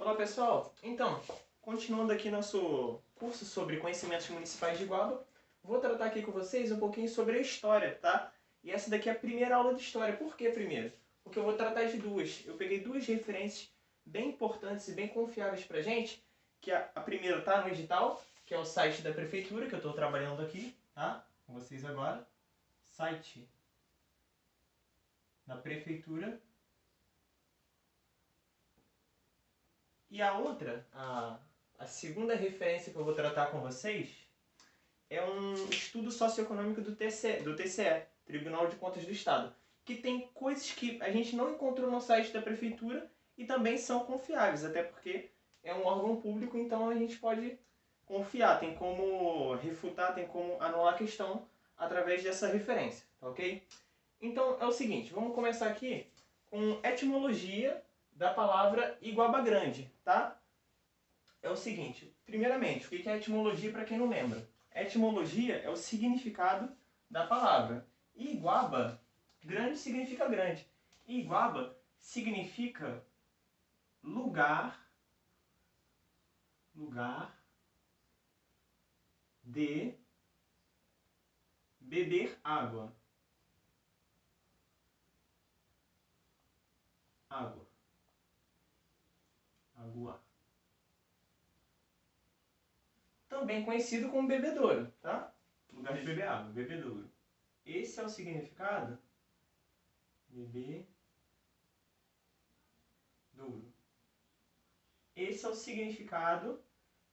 Olá pessoal, então, continuando aqui nosso curso sobre conhecimentos municipais de Iguaba, vou tratar aqui com vocês um pouquinho sobre a história, tá? E essa daqui é a primeira aula de história. Por que primeiro? Porque eu vou tratar de duas. Eu peguei duas referências bem importantes e bem confiáveis pra gente, que a primeira tá no edital, que é o site da prefeitura, que eu estou trabalhando aqui, tá? Com vocês agora. Site da prefeitura. E a outra, a segunda referência que eu vou tratar com vocês, é um estudo socioeconômico do TCE, Tribunal de Contas do Estado, que tem coisas que a gente não encontrou no site da prefeitura e também são confiáveis, até porque é um órgão público, então a gente pode confiar, tem como refutar, tem como anular a questão através dessa referência, tá ok? Então é o seguinte, vamos começar aqui com etimologia da palavra Iguaba Grande, tá? É o seguinte, primeiramente, o que é etimologia para quem não lembra? Etimologia é o significado da palavra. E Iguaba, grande significa grande. E Iguaba significa lugar de beber água. Água. Também conhecido como bebedouro, tá? Lugar de beber água, bebedouro. Esse é o significado. Bebedouro. Esse é o significado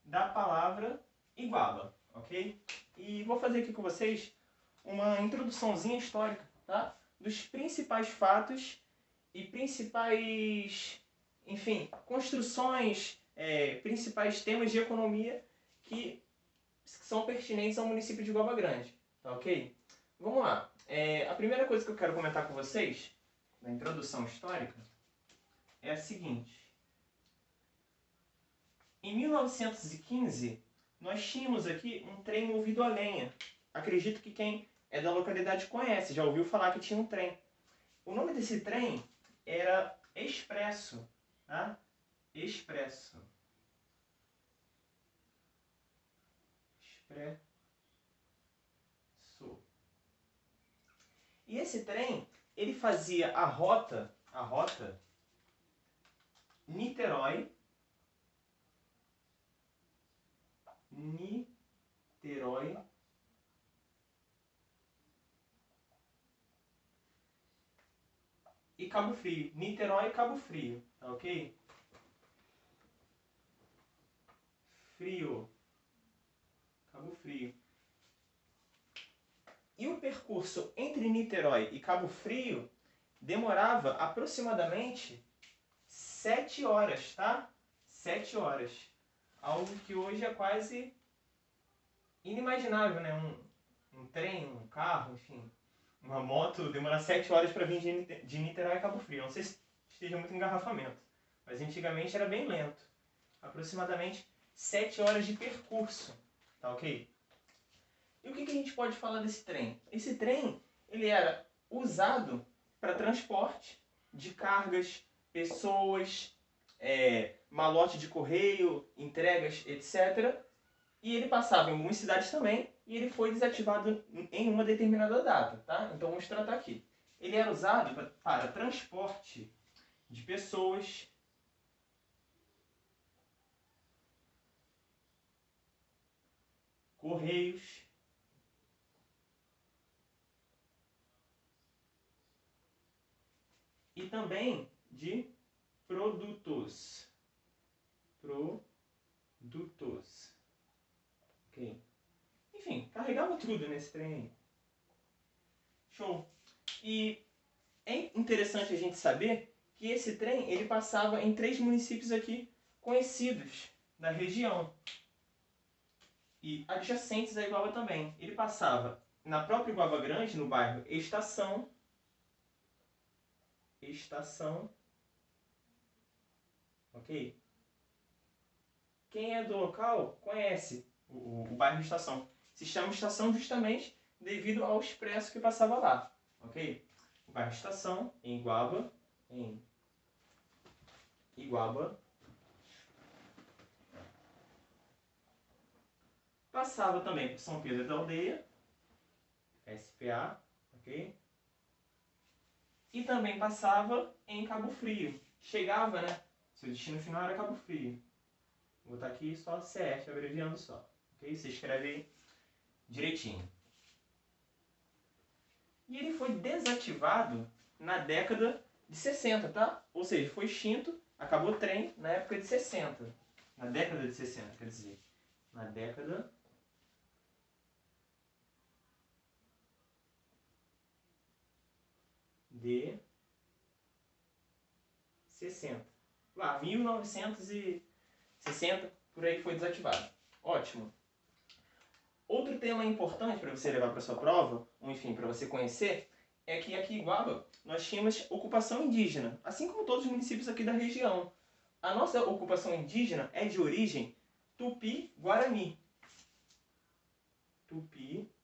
da palavra Iguaba, ok? E vou fazer aqui com vocês uma introduçãozinha histórica, tá? Dos principais fatos e principais, enfim, construções, principais temas de economia que são pertinentes ao município de Iguaba Grande, tá ok? Vamos lá. A primeira coisa que eu quero comentar com vocês, na introdução histórica, é a seguinte. Em 1915, nós tínhamos aqui um trem movido a lenha. Acredito que quem é da localidade conhece, já ouviu falar que tinha um trem. O nome desse trem era Expresso, tá? Expresso. E esse trem, ele fazia a rota Niterói, e Cabo Frio. Niterói e Cabo Frio, tá ok? Cabo Frio. E o percurso entre Niterói e Cabo Frio demorava aproximadamente 7 horas, tá? 7 horas. Algo que hoje é quase inimaginável, né? Um trem, um carro, enfim, uma moto demorar 7 horas para vir de Niterói a Cabo Frio. Não sei se esteja muito engarrafamento, mas antigamente era bem lento. Aproximadamente 7 horas de percurso, tá ok? E o que a gente pode falar desse trem? Esse trem, ele era usado para transporte de cargas, pessoas, malote de correio, entregas, etc. E ele passava em algumas cidades também, e ele foi desativado em uma determinada data, tá? Então vamos tratar aqui. Ele era usado para transporte de pessoas, correios, e também de produtos. Ok? Enfim, carregava tudo nesse trem aí. Show! E é interessante a gente saber que esse trem ele passava em 3 municípios aqui conhecidos da região e adjacentes a Iguaba também. Ele passava na própria Iguaba Grande, no bairro Estação, ok? Quem é do local conhece o bairro Estação. Se chama Estação justamente devido ao expresso que passava lá, ok? O bairro Estação, em Iguaba, Passava também por São Pedro da Aldeia, SPA, ok? E também passava em Cabo Frio. Chegava, né? Seu destino final era Cabo Frio. Vou botar aqui só CF, abreviando só. Ok? Você escreve aí direitinho. E ele foi desativado na década de 60, tá? Ou seja, foi extinto, acabou o trem na época de 60. Na década de 60, quer dizer. Na década de 60. Lá, 1960, por aí foi desativado. Ótimo. Outro tema importante para você levar para sua prova, ou enfim, para você conhecer, é que aqui em Iguaba nós tínhamos ocupação indígena, assim como todos os municípios aqui da região. A nossa ocupação indígena é de origem Tupi-Guarani. Tupi-Guarani.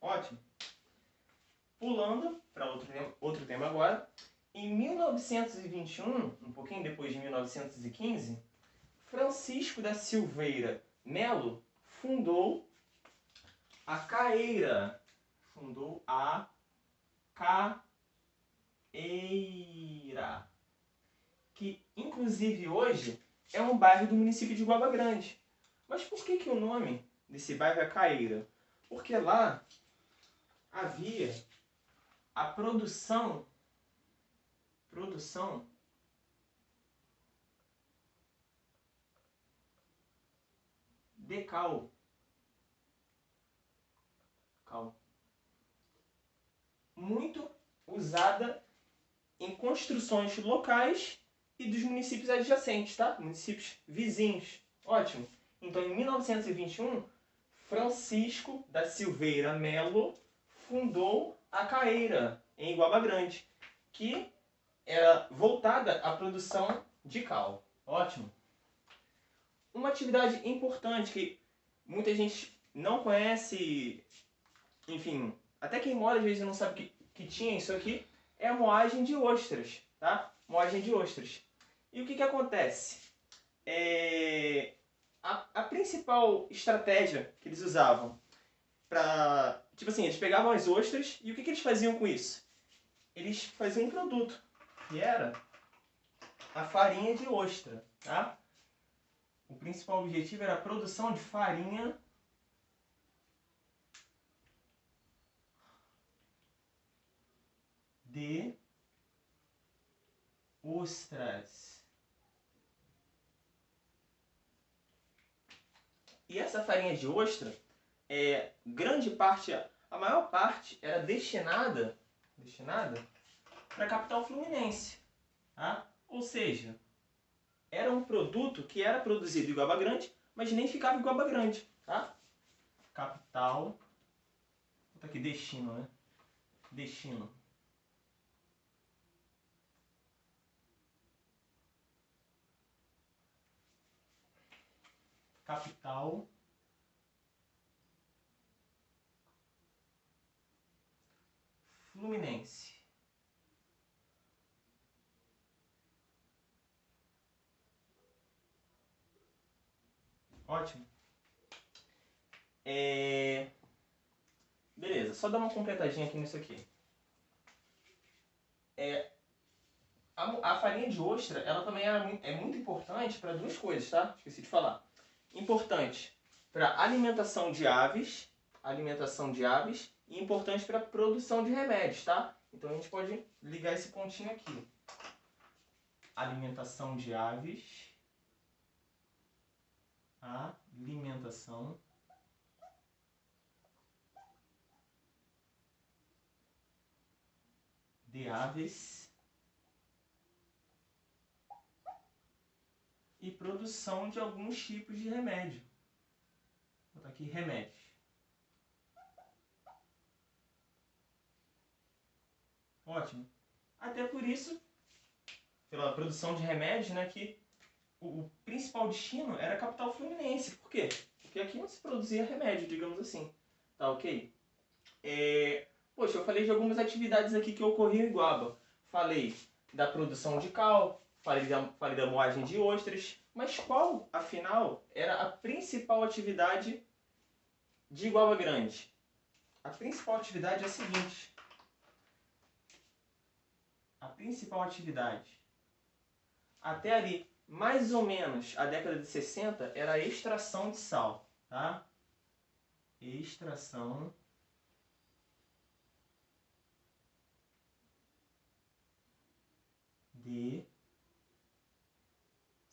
Ótimo. Pulando para outro tema agora. Em 1921, um pouquinho depois de 1915, Francisco da Silveira Melo fundou a CAEIRA. Fundou a CAEIRA, que inclusive hoje é um bairro do município de Guaba Grande. Mas por que o nome desse bairro é CAEIRA? Porque lá havia a produção de cal. Muito usada em construções locais e dos municípios adjacentes, tá? Municípios vizinhos. Ótimo. Então, em 1921, Francisco da Silveira Melo fundou a CAEIRA, em Iguaba Grande, que era voltada à produção de cal. Ótimo. Uma atividade importante que muita gente não conhece, enfim, até quem mora às vezes não sabe que tinha isso aqui, é a moagem de ostras, tá? Moagem de ostras. E o que acontece? A principal estratégia que eles usavam para... Tipo assim, eles pegavam as ostras e o que eles faziam com isso? Eles faziam um produto, que era a farinha de ostra, tá? O principal objetivo era a produção de farinha de ostras. E essa farinha de ostra, grande parte, a maior parte, era destinada para a capital fluminense. Tá? Ou seja, era um produto que era produzido em Iguaba Grande, mas nem ficava em Iguaba Grande. Tá? Capital, vou botar aqui destino, né? Destino. Capital fluminense. Ótimo. Beleza, só dar uma completadinha aqui nisso aqui. A farinha de ostra, ela também é muito importante para duas coisas, tá? Esqueci de falar. Importante para alimentação de aves e importante para produção de remédios, tá? Então a gente pode ligar esse pontinho aqui. Alimentação de aves, alimentação de aves e produção de alguns tipos de remédio. Vou botar aqui remédios. Ótimo. Até por isso, pela produção de remédios, né, que o principal destino era a capital fluminense. Por quê? Porque aqui não se produzia remédio, digamos assim. Tá ok? Poxa, eu falei de algumas atividades aqui que ocorriam em Iguaba. Falei da produção de cal, falei da moagem de ostras, mas qual, afinal, era a principal atividade de Iguaba Grande? A principal atividade é a seguinte. A principal atividade, até ali, mais ou menos a década de 60, era a extração de sal, tá? Extração de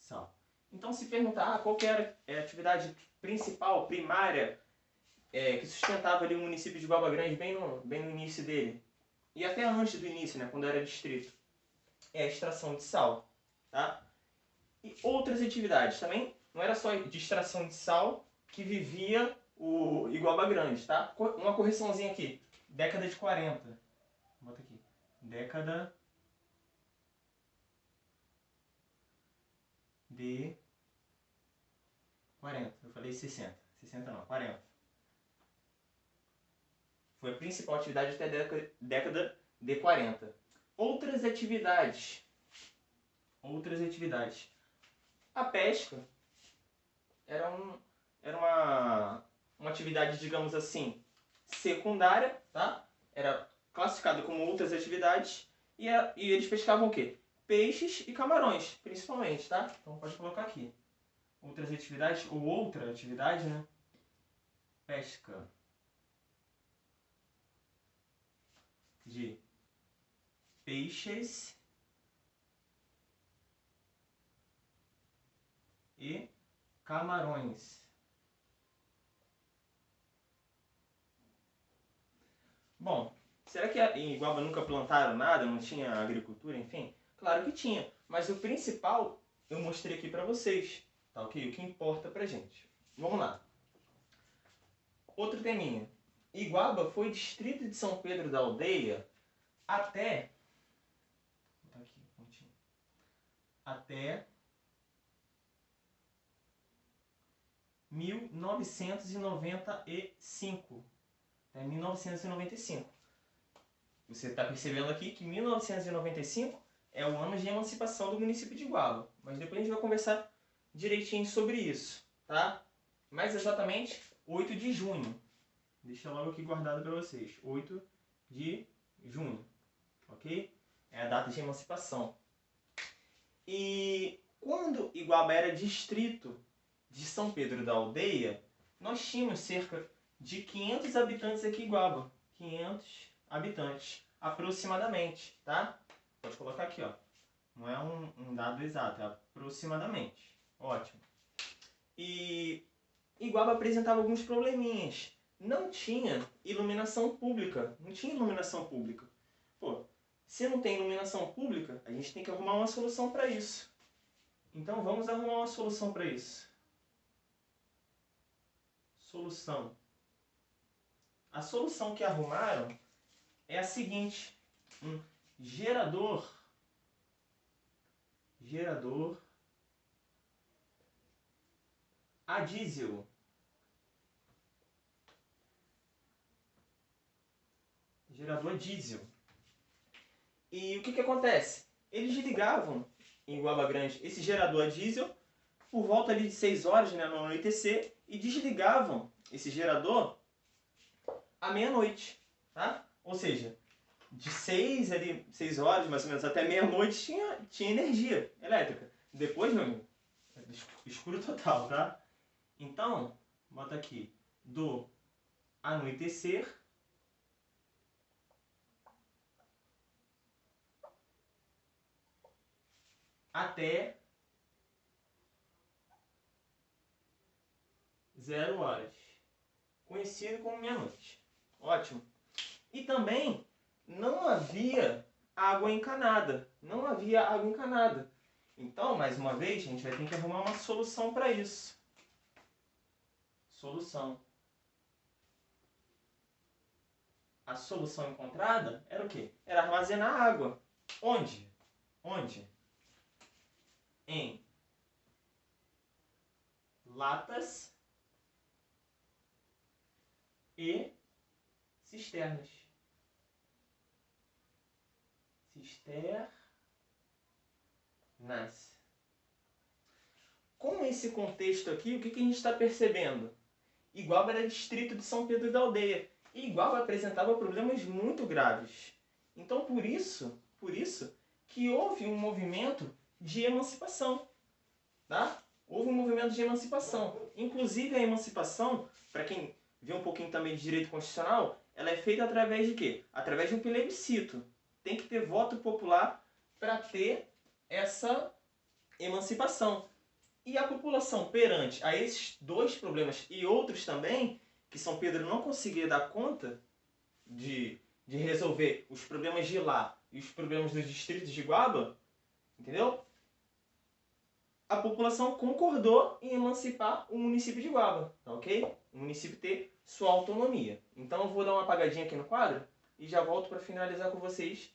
sal. Então, se perguntar qual que era a atividade principal, primária, que sustentava ali o município de Iguaba Grande bem no início dele, e até antes do início, né, quando era distrito, é a extração de sal, tá? E outras atividades também, não era só de extração de sal que vivia o Iguaba Grande, tá? Uma correçãozinha aqui, década de 40, bota aqui, década de 40, eu falei 60, 60 não, 40. Foi a principal atividade até a década de 40. Outras atividades. A pesca era uma atividade, digamos assim, secundária, tá? Era classificada como outras atividades e eles pescavam o quê? Peixes e camarões, principalmente, tá? Então pode colocar aqui. Outras atividades, ou outra atividade, né? Pesca de peixes e camarões. Bom, será que em Iguaba nunca plantaram nada, não tinha agricultura, enfim? Claro que tinha, mas o principal eu mostrei aqui pra vocês, tá ok? O que importa pra gente. Vamos lá. Outro teminha. Iguaba foi distrito de São Pedro da Aldeia até... Vou botar aqui, pontinho. Até 1995. Até 1995. Você está percebendo aqui que 1995 é o ano de emancipação do município de Iguaba. Mas depois a gente vai conversar direitinho sobre isso, tá? Mais exatamente, 8 de junho. Deixa logo aqui guardado para vocês. 8 de junho, ok? É a data de emancipação. E quando Iguaba era distrito de São Pedro da Aldeia, nós tínhamos cerca de 500 habitantes aqui em Iguaba. 500 habitantes, aproximadamente, tá? Pode colocar aqui, ó. Não é um dado exato, é aproximadamente. Ótimo. E Iguaba apresentava alguns probleminhas. Não tinha iluminação pública. Não tinha iluminação pública. Pô, se não tem iluminação pública, a gente tem que arrumar uma solução para isso. Então vamos arrumar uma solução para isso. Solução. A solução que arrumaram é a seguinte: um gerador a diesel. Gerador diesel. E o que acontece? Eles ligavam em Iguaba Grande esse gerador a diesel por volta ali de 6 horas, né, no anoitecer, e desligavam esse gerador à meia-noite, tá? Ou seja, de 6 horas mais ou menos até meia-noite tinha energia elétrica. Depois, meu amigo, é escuro total, tá? Então, bota aqui, do anoitecer até 0 horas, conhecido como meia-noite. Ótimo. E também não havia água encanada. Não havia água encanada. Então, mais uma vez, a gente vai ter que arrumar uma solução para isso. Solução. A solução encontrada era o quê? Era armazenar água. Onde? Onde? Em latas e cisternas. externas. Com esse contexto aqui, o que a gente está percebendo? Iguaba era distrito de São Pedro da Aldeia. E Iguaba apresentava problemas muito graves. Então, por isso que houve um movimento de emancipação. Tá? Houve um movimento de emancipação. Inclusive, a emancipação, para quem vê um pouquinho também de direito constitucional, ela é feita através de quê? Através de um plebiscito. Tem que ter voto popular para ter essa emancipação. E a população, perante a esses dois problemas e outros também, que São Pedro não conseguia dar conta de resolver os problemas de lá e os problemas dos distritos de Iguaba, entendeu? A população concordou em emancipar o município de Iguaba, tá ok? O município ter sua autonomia. Então eu vou dar uma apagadinha aqui no quadro e já volto para finalizar com vocês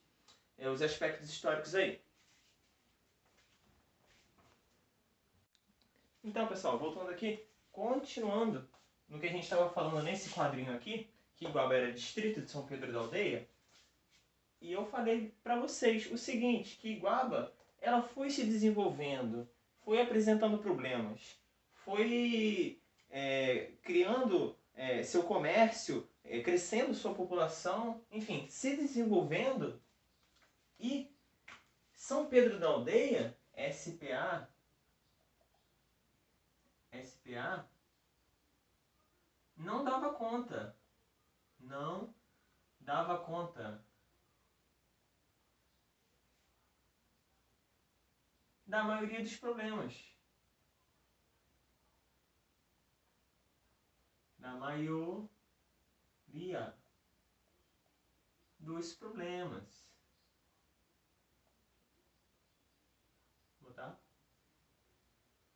os aspectos históricos aí. Então, pessoal, voltando aqui, continuando no que a gente estava falando nesse quadrinho aqui, que Iguaba era distrito de São Pedro da Aldeia, e eu falei para vocês o seguinte, que Iguaba ela foi se desenvolvendo, foi apresentando problemas, foi criando seu comércio, crescendo sua população, enfim, se desenvolvendo, e São Pedro da Aldeia, SPA, não dava conta. Não dava conta da maioria dos problemas. Da maioria dos problemas.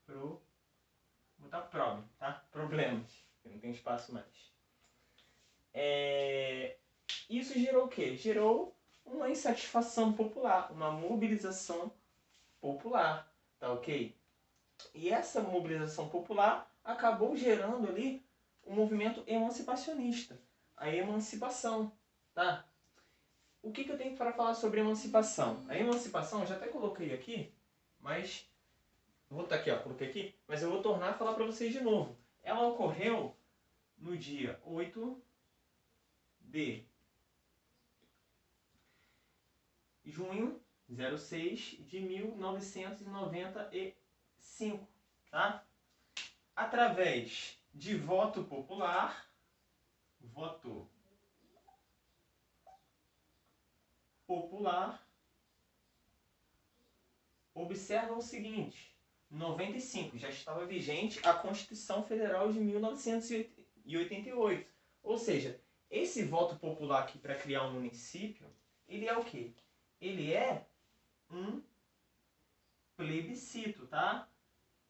Vou botar problem, tá? Problemas. Porque não tem espaço mais. Isso gerou o quê? Gerou uma insatisfação popular, uma mobilização popular, tá ok? E essa mobilização popular acabou gerando ali um movimento emancipacionista, a emancipação, tá? O que eu tenho para falar sobre emancipação? A emancipação, eu já até coloquei aqui, mas vou estar aqui, ó, coloquei aqui, mas eu vou tornar a falar para vocês de novo. Ela ocorreu no dia 8 de junho 06 de 1995, tá? Através de voto popular, observa o seguinte, 95 já estava vigente a Constituição Federal de 1988, ou seja, esse voto popular aqui para criar um município, ele é o quê? Ele é um plebiscito, tá?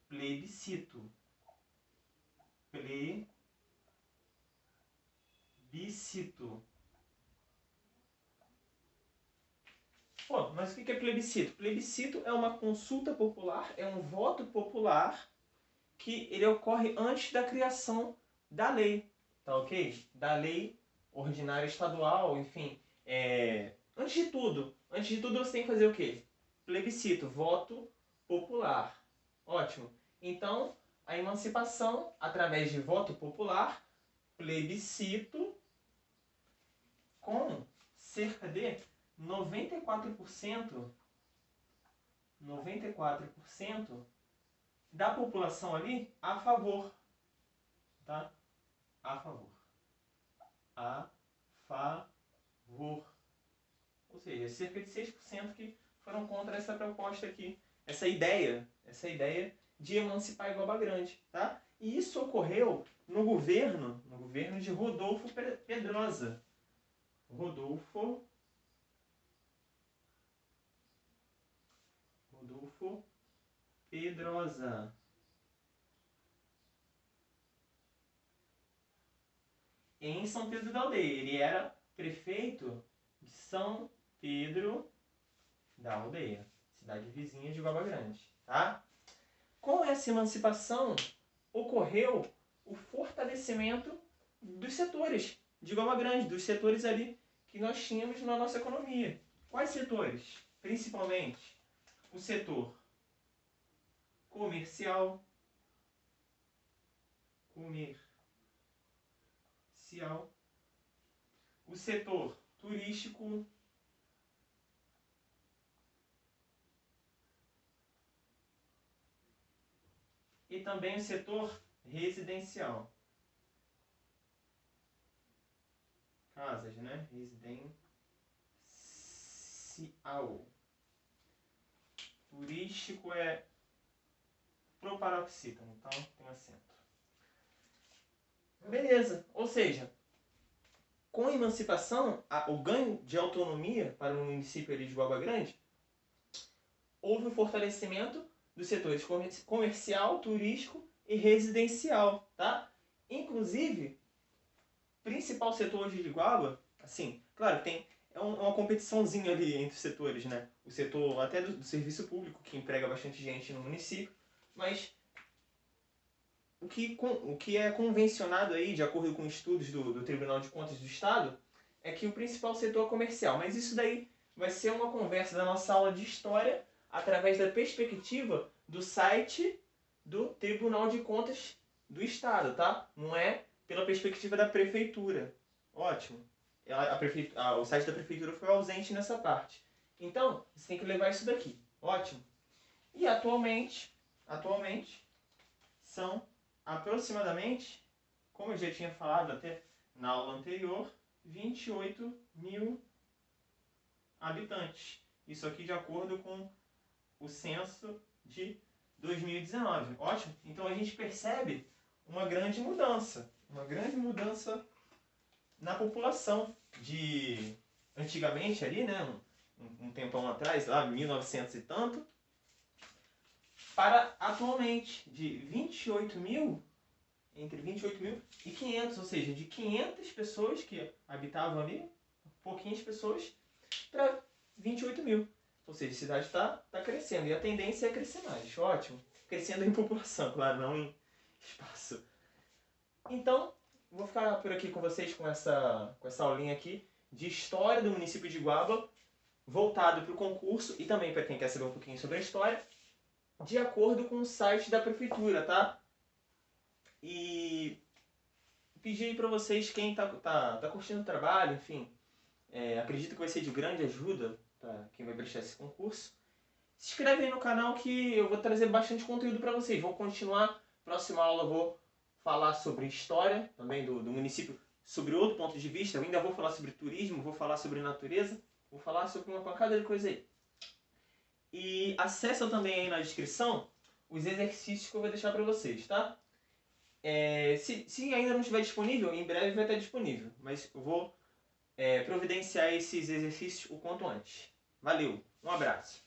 Plebiscito. Pô, mas o que é plebiscito? Plebiscito é uma consulta popular, é um voto popular que ele ocorre antes da criação da lei, tá ok? Da lei ordinária estadual, enfim. Antes de tudo você tem que fazer o quê? Plebiscito, voto popular. Ótimo. Então, a emancipação, através de voto popular, plebiscito, com cerca de 94% da população ali a favor. Tá? A favor. Ou seja, cerca de 6% que foram contra essa proposta aqui. Essa ideia de emancipar Iguaba Grande. Tá? E isso ocorreu no governo de Rodolfo Pedrosa. Rodolfo Pedrosa. Em São Pedro da Aldeia. Ele era prefeito de São Pedro da Aldeia, cidade vizinha de Iguaba Grande. Tá? Com essa emancipação, ocorreu o fortalecimento dos setores de Iguaba Grande, dos setores ali que nós tínhamos na nossa economia. Quais setores? principalmente o setor comercial, o setor turístico e também o setor residencial. Casas, né? Residencial. Turístico é proparoxítona, então tem acento. Beleza, ou seja, com a emancipação, o ganho de autonomia para o município de Guaba Grande, houve o fortalecimento dos setores comercial, turístico e residencial, tá? Inclusive, principal setor hoje de Guaba, assim, claro, tem uma competiçãozinha ali entre os setores, né? O setor até do serviço público, que emprega bastante gente no município, mas o que é convencionado aí, de acordo com estudos do Tribunal de Contas do Estado, é que o principal setor é comercial. Mas isso daí vai ser uma conversa da nossa aula de História através da perspectiva do site do Tribunal de Contas do Estado, tá? Não é pela perspectiva da Prefeitura. Ótimo. O site da Prefeitura foi ausente nessa parte. Então, você tem que levar isso daqui. Ótimo. E atualmente são aproximadamente, como eu já tinha falado até na aula anterior, 28 mil habitantes. Isso aqui de acordo com o censo de 2019. Ótimo? Então a gente percebe uma grande mudança na população de antigamente ali, né, um tempão atrás, lá 1900 e tanto, para atualmente de 28 mil, entre 28 mil e 500, ou seja, de 500 pessoas que habitavam ali, pouquinhas pessoas, para 28 mil. Ou seja, a cidade está crescendo e a tendência é crescer mais. Ótimo. Crescendo em população, claro, não em espaço. Então, vou ficar por aqui com vocês com essa aulinha aqui de história do município de Guaba, voltado para o concurso e também para quem quer saber um pouquinho sobre a história, de acordo com o site da prefeitura, tá? E pedir aí para vocês, quem tá curtindo o trabalho, enfim, acredito que vai ser de grande ajuda para quem vai prestar esse concurso. Se inscreve aí no canal que eu vou trazer bastante conteúdo para vocês. Vou continuar, próxima aula eu vou falar sobre história também do município, sobre outro ponto de vista. Eu ainda vou falar sobre turismo, vou falar sobre natureza, vou falar sobre uma pancada de coisa aí. E acessa também aí na descrição os exercícios que eu vou deixar para vocês, tá? Se ainda não estiver disponível, em breve vai estar disponível. Mas eu vou providenciar esses exercícios o quanto antes. Valeu, um abraço.